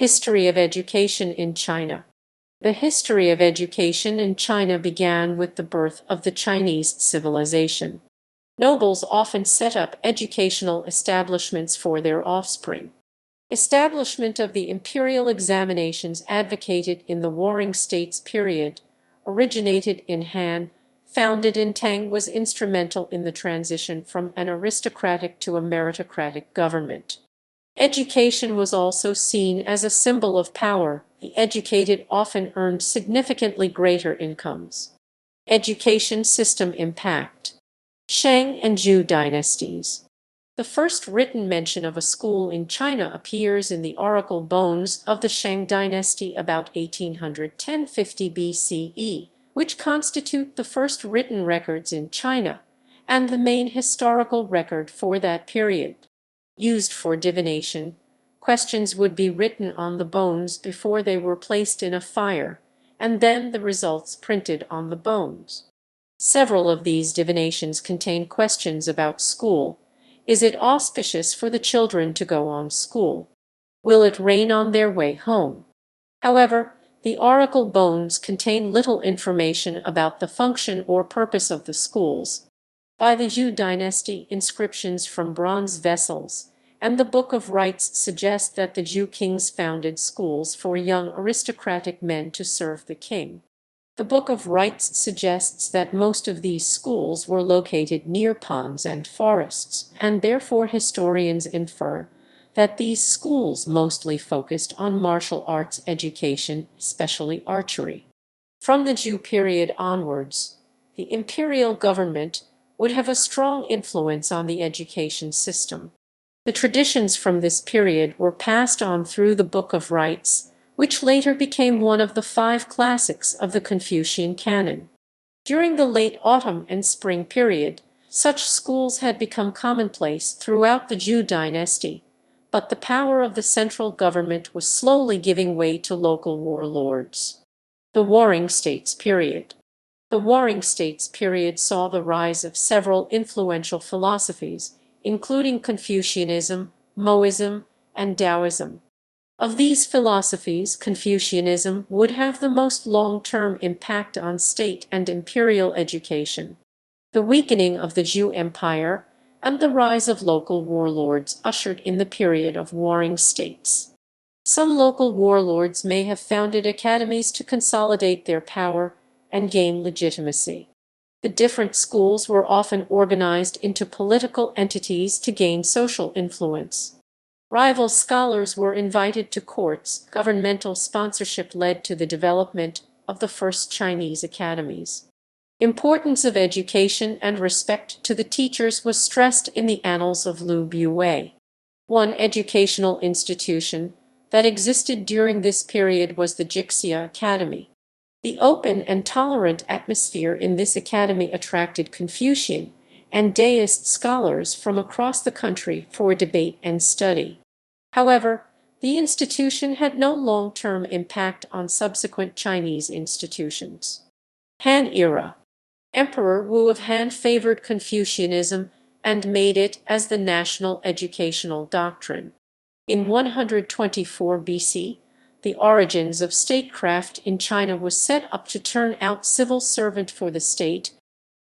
History of education in China. The history of education in China began with the birth of the Chinese civilization. Nobles often set up educational establishments for their offspring. Establishment of the imperial examinations advocated in the Warring States period, originated in Han, founded in Tang, was instrumental in the transition from an aristocratic to a meritocratic government. Education was also seen as a symbol of power. The educated often earned significantly greater incomes. Education system impact. Shang and Zhou dynasties. The first written mention of a school in China appears in the oracle bones of the Shang dynasty about 1810–50 BCE, which constitute the first written records in China, and the main historical record for that period. Used for divination, questions would be written on the bones before they were placed in a fire, and then the results printed on the bones. Several of these divinations contain questions about school. Is it auspicious for the children to go on school? Will it rain on their way home? However, the oracle bones contain little information about the function or purpose of the schools. By the Zhou dynasty, inscriptions from bronze vessels and the Book of Rites suggest that the Zhou kings founded schools for young aristocratic men to serve the king. The Book of Rites suggests that most of these schools were located near ponds and forests, and therefore historians infer that these schools mostly focused on martial arts education, especially archery. From the Zhou period onwards, the imperial government would have a strong influence on the education system. The traditions from this period were passed on through the Book of Rites, which later became one of the 5 classics of the Confucian canon. During the late autumn and spring period, such schools had become commonplace throughout the Zhou dynasty, but the power of the central government was slowly giving way to local warlords. The Warring States period. The Warring States period saw the rise of several influential philosophies, including Confucianism, Moism, and Taoism. Of these philosophies, Confucianism would have the most long-term impact on state and imperial education. The weakening of the Zhou Empire and the rise of local warlords ushered in the period of warring states. Some local warlords may have founded academies to consolidate their power and gain legitimacy. The different schools were often organized into political entities to gain social influence. Rival scholars were invited to courts. Governmental sponsorship led to the development of the first Chinese academies. Importance of education and respect to the teachers was stressed in the Annals of Lu Buwei. One educational institution that existed during this period was the Jixia Academy. The open and tolerant atmosphere in this academy attracted Confucian and Taoist scholars from across the country for debate and study. However, the institution had no long-term impact on subsequent Chinese institutions. Han era. Emperor Wu of Han favored Confucianism and made it as the national educational doctrine. In 124 BC, the origins of statecraft in China was set up to turn out civil servant for the state.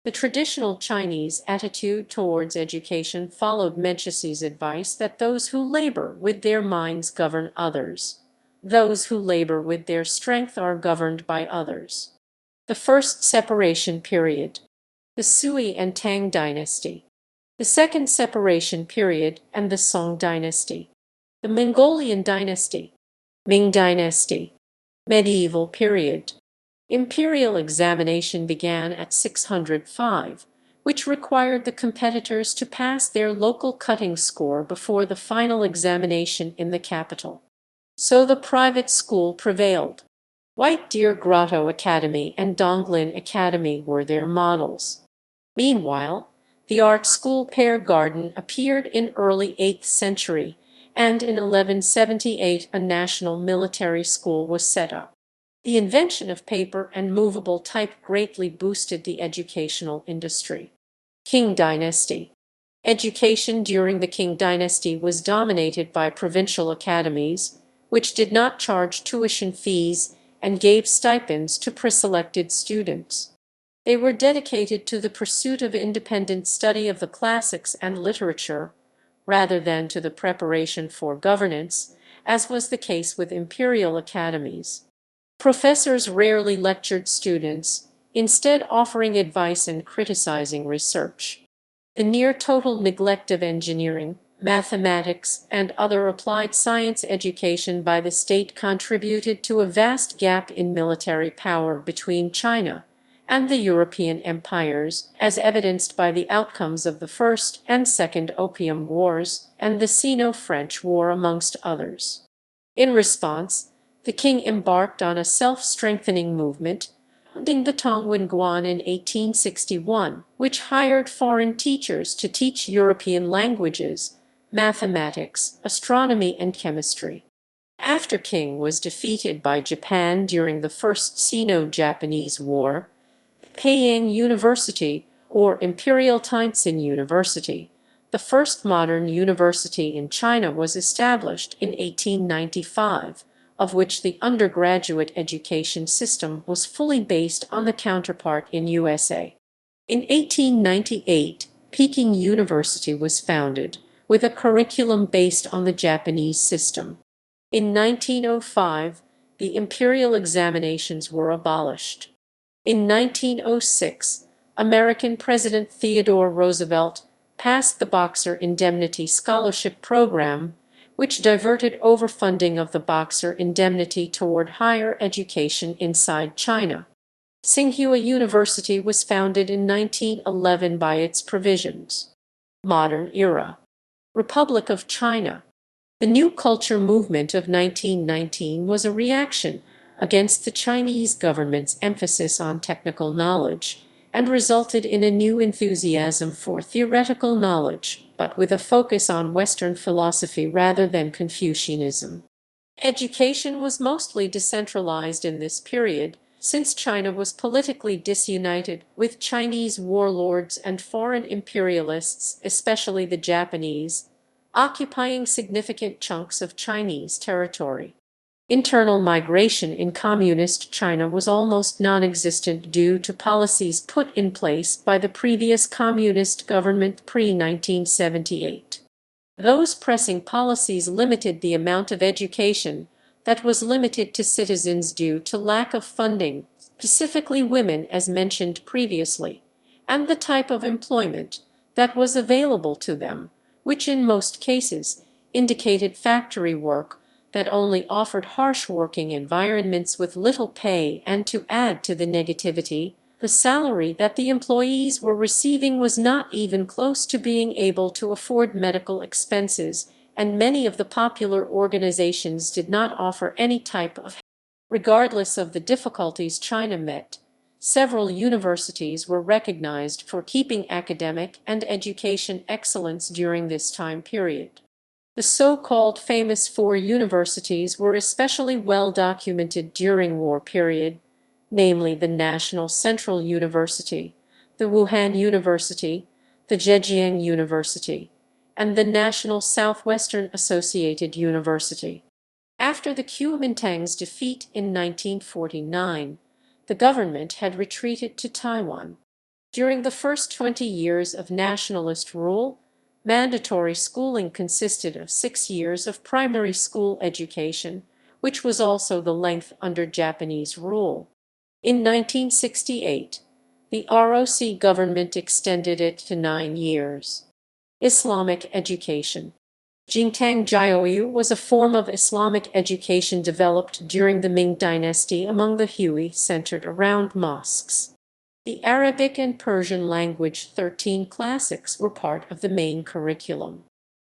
The traditional Chinese attitude towards education followed Mencius's advice that those who labor with their minds govern others. Those who labor with their strength are governed by others. The first separation period. The Sui and Tang dynasty. The second separation period and the Song dynasty. The Mongolian dynasty. Ming dynasty. Medieval period. Imperial examination began at 605, which required the competitors to pass their local cutting score before the final examination in the capital. So the private school prevailed. White Deer Grotto Academy and Donglin Academy were their models. Meanwhile, the art school Pear Garden appeared in early 8th century, and in 1178 a national military school was set up. The invention of paper and movable type greatly boosted the educational industry. Qing Dynasty. Education during the Qing Dynasty was dominated by provincial academies, which did not charge tuition fees and gave stipends to preselected students. They were dedicated to the pursuit of independent study of the classics and literature, rather than to the preparation for governance, as was the case with imperial academies. Professors rarely lectured students, instead offering advice and criticizing research. The near-total neglect of engineering, mathematics, and other applied science education by the state contributed to a vast gap in military power between China and the European empires, as evidenced by the outcomes of the First and Second Opium Wars and the Sino-French War, amongst others. In response, the king embarked on a self-strengthening movement, founding the Tang in 1861, which hired foreign teachers to teach European languages, mathematics, astronomy, and chemistry. After Qing was defeated by Japan during the First Sino-Japanese War, Peiyang University, or Imperial Taiwan University, the first modern university in China, was established in 1895, of which the undergraduate education system was fully based on the counterpart in USA. In 1898, Peking University was founded, with a curriculum based on the Japanese system. In 1905, the imperial examinations were abolished. In 1906, American President Theodore Roosevelt passed the Boxer Indemnity Scholarship Program, which diverted overfunding of the Boxer Indemnity toward higher education inside China. Tsinghua University was founded in 1911 by its provisions. Modern era. Republic of China. The New Culture movement of 1919 was a reaction against the Chinese government's emphasis on technical knowledge and resulted in a new enthusiasm for theoretical knowledge, but with a focus on Western philosophy rather than Confucianism. Education was mostly decentralized in this period, since China was politically disunited, with Chinese warlords and foreign imperialists, especially the Japanese, occupying significant chunks of Chinese territory. Internal migration in communist China was almost non-existent due to policies put in place by the previous communist government pre-1978. Those pressing policies limited the amount of education that was limited to citizens due to lack of funding, specifically women as mentioned previously, and the type of employment that was available to them, which in most cases indicated factory work that only offered harsh working environments with little pay, and to add to the negativity, the salary that the employees were receiving was not even close to being able to afford medical expenses, and many of the popular organizations did not offer any type of help. Regardless of the difficulties China met, several universities were recognized for keeping academic and education excellence during this time period. The so-called famous four universities were especially well documented during war period, namely the National Central University, the Wuhan University, the Zhejiang University, and the National Southwestern Associated University. After the Kuomintang's defeat in 1949, the government had retreated to Taiwan. During the first 20 years of nationalist rule, mandatory schooling consisted of 6 years of primary school education, which was also the length under Japanese rule. In 1968, the ROC government extended it to 9 years. Islamic education. Jingtang Jiaoyu was a form of Islamic education developed during the Ming Dynasty among the Hui, centered around mosques. The Arabic and Persian language 13 classics were part of the main curriculum.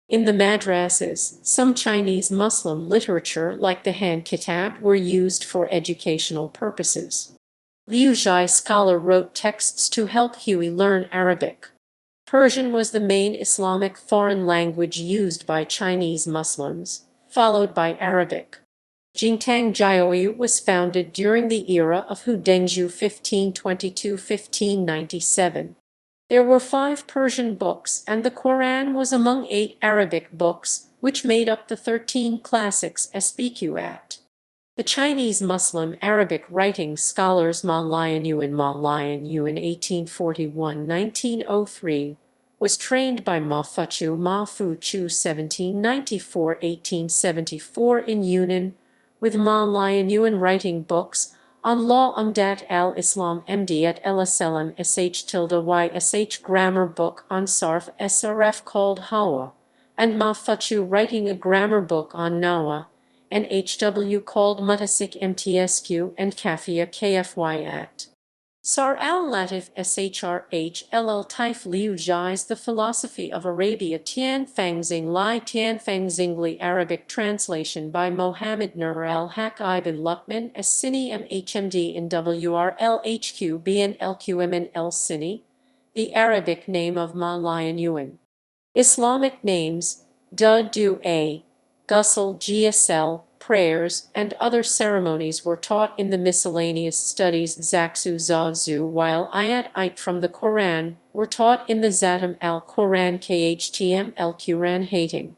In the madrasas, some Chinese Muslim literature like the Han Kitab were used for educational purposes. Liu Zhai scholar wrote texts to help Hui learn Arabic. Persian was the main Islamic foreign language used by Chinese Muslims, followed by Arabic. Jingtang Jiaoyu was founded during the era of Hu Dengzhu 1522–1597. There were 5 Persian books, and the Quran was among 8 Arabic books, which made up the 13 classics SBQ Act. The Chinese Muslim Arabic writing scholars Ma Lianyuan 1841–1903 was trained by Ma Fuchu 1794–1874 in Yunnan, with Ma Lianyuan writing books on law Umdat al-Islam MD at Elaselam sh grammar book on Sarf Srf called Hawa, and Ma Fuchu writing a grammar book on Nawa, and HW called Mutasik MTSQ and Kafia KFY at. Sar al-Latif Shrh Taif Liu Jai's The Philosophy of Arabia Tianfangxing Li Arabic translation by Mohammed Nur al-Haq ibn Luqman as-Sini MHMD in WRLHQ BN LQMN el-Sini, the Arabic name of Ma Lianyuan. Islamic names, Du A, Ghusl GSL, prayers, and other ceremonies were taught in the miscellaneous studies Zaksu Zazu, while ayat from the Quran were taught in the Zatam al-Quran Khtm el-Quran hating.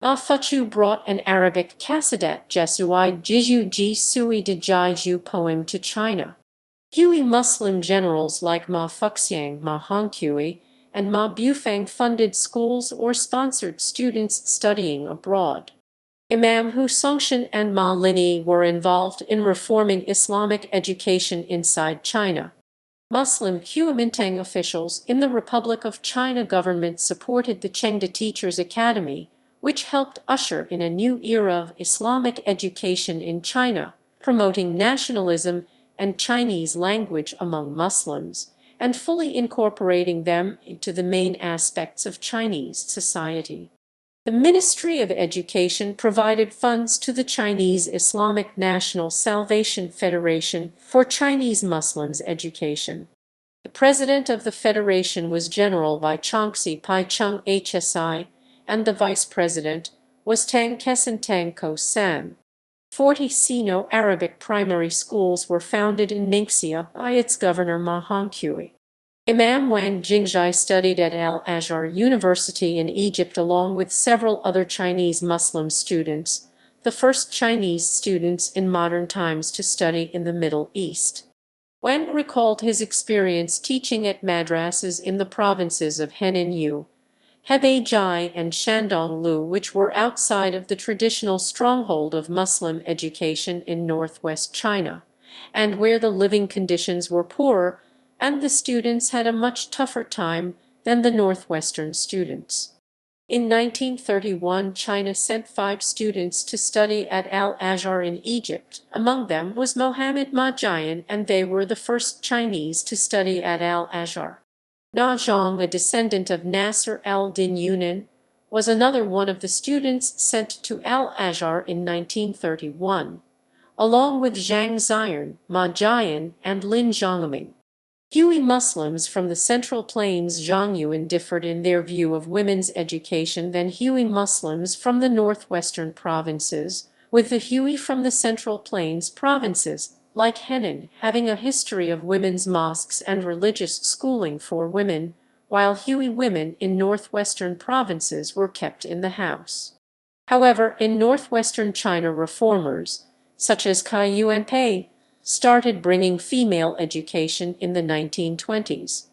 Ma Fuchu brought an Arabic Kasidat Jesuid Jiju Ji Sui de Jaiju poem to China. Huey Muslim generals like Ma Fuxiang, Ma Honghui, and Ma Bufang funded schools or sponsored students studying abroad. Imam Hu Songshan and Ma Lini were involved in reforming Islamic education inside China. Muslim Kuomintang officials in the Republic of China government supported the Chengde Teachers Academy, which helped usher in a new era of Islamic education in China, promoting nationalism and Chinese language among Muslims, and fully incorporating them into the main aspects of Chinese society. The Ministry of Education provided funds to the Chinese Islamic National Salvation Federation for Chinese Muslims' education. The president of the federation was General Wai Chongxi Pai Chung HSI, and the vice president was Tang Kesan Tang Ko Sam. 40 Sino-Arabic primary schools were founded in Ningxia by its governor Ma Honghui. Imam Wang Jingzhai studied at Al-Azhar University in Egypt along with several other Chinese Muslim students, the first Chinese students in modern times to study in the Middle East. Wang recalled his experience teaching at madrasas in the provinces of Henan-yu, Hebei and Shandong-lu, which were outside of the traditional stronghold of Muslim education in northwest China, and where the living conditions were poorer, and the students had a much tougher time than the northwestern students. In 1931, China sent 5 students to study at Al-Azhar in Egypt. Among them was Mohammed Ma Jian, and they were the first Chinese to study at Al-Azhar. Na Zhang, a descendant of Nasser al-Din Yunan, was another one of the students sent to Al-Azhar in 1931, along with Zhang Ziyan, Ma Jian, and Lin Zhongming. Huey Muslims from the Central Plains Zhongyuan differed in their view of women's education than Huey Muslims from the northwestern provinces, with the Huey from the Central Plains provinces, like Henan, having a history of women's mosques and religious schooling for women, while Huey women in northwestern provinces were kept in the house. However, in northwestern China, reformers, such as Cai Yuanpei, started bringing female education in the 1920s.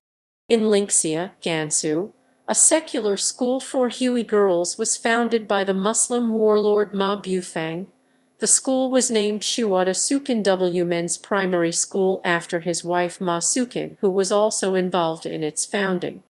In Linxia, Gansu, a secular school for Huey girls was founded by the Muslim warlord Ma Bufang. The school was named Shuada Sukin W Men's Primary School after his wife Ma Sukin, who was also involved in its founding.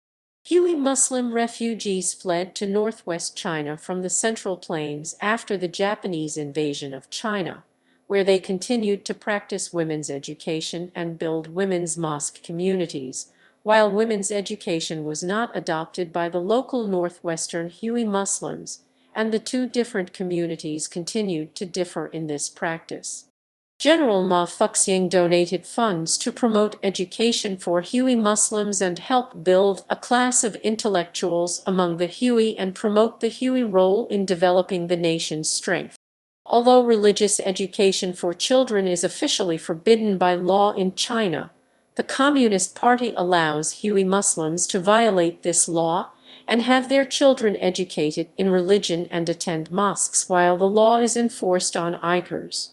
Huey Muslim refugees fled to northwest China from the Central Plains after the Japanese invasion of China, where they continued to practice women's education and build women's mosque communities, while women's education was not adopted by the local northwestern Huey Muslims, and the two different communities continued to differ in this practice. General Ma Fuxiang donated funds to promote education for Huey Muslims and help build a class of intellectuals among the Huey and promote the Huey role in developing the nation's strength. Although religious education for children is officially forbidden by law in China, the Communist Party allows Huey Muslims to violate this law and have their children educated in religion and attend mosques while the law is enforced on Uyghurs.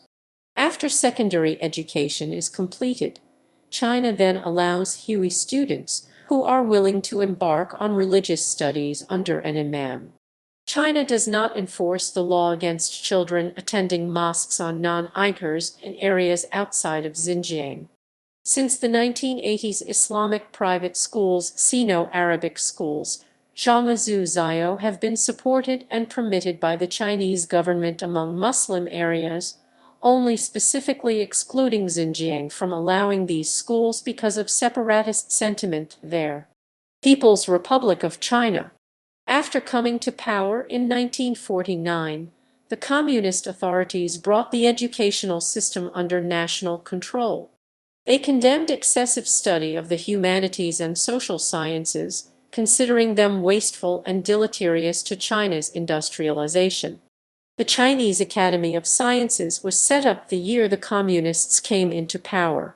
After secondary education is completed, China then allows Hui students who are willing to embark on religious studies under an imam. China does not enforce the law against children attending mosques on non-Uyghurs in areas outside of Xinjiang. Since the 1980s, Islamic private schools, Sino-Arabic schools, Zhangzhou Zio, have been supported and permitted by the Chinese government among Muslim areas, only specifically excluding Xinjiang from allowing these schools because of separatist sentiment there. People's Republic of China. After coming to power in 1949, the communist authorities brought the educational system under national control. They condemned excessive study of the humanities and social sciences, considering them wasteful and deleterious to China's industrialization. The Chinese Academy of Sciences was set up the year the communists came into power.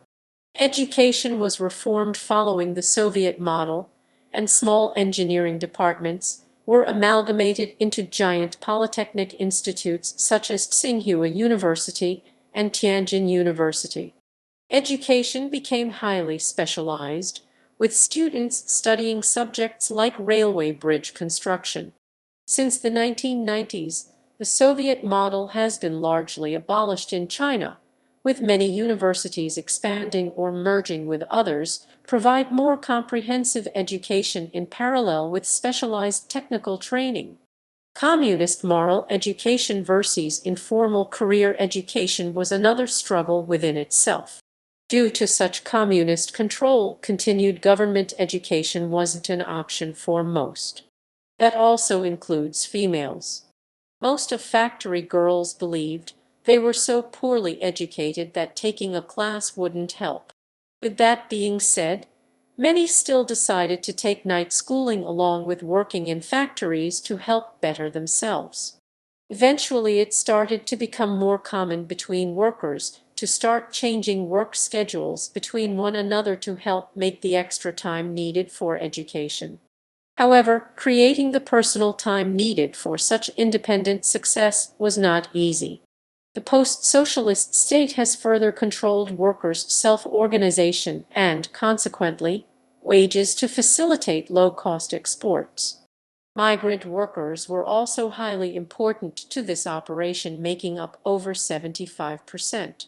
Education was reformed following the Soviet model, and small engineering departments were amalgamated into giant polytechnic institutes such as Tsinghua University and Tianjin University. Education became highly specialized, with students studying subjects like railway bridge construction. Since the 1990s, the Soviet model has been largely abolished in China, with many universities expanding or merging with others, provide more comprehensive education in parallel with specialized technical training. Communist moral education versus informal career education was another struggle within itself. Due to such communist control, continued government education wasn't an option for most. That also includes females. Most of factory girls believed they were so poorly educated that taking a class wouldn't help. With that being said, many still decided to take night schooling along with working in factories to help better themselves. Eventually, it started to become more common between workers to start changing work schedules between one another to help make the extra time needed for education. However, creating the personal time needed for such independent success was not easy. The post-socialist state has further controlled workers' self-organization and, consequently, wages to facilitate low-cost exports. Migrant workers were also highly important to this operation, making up over 75%.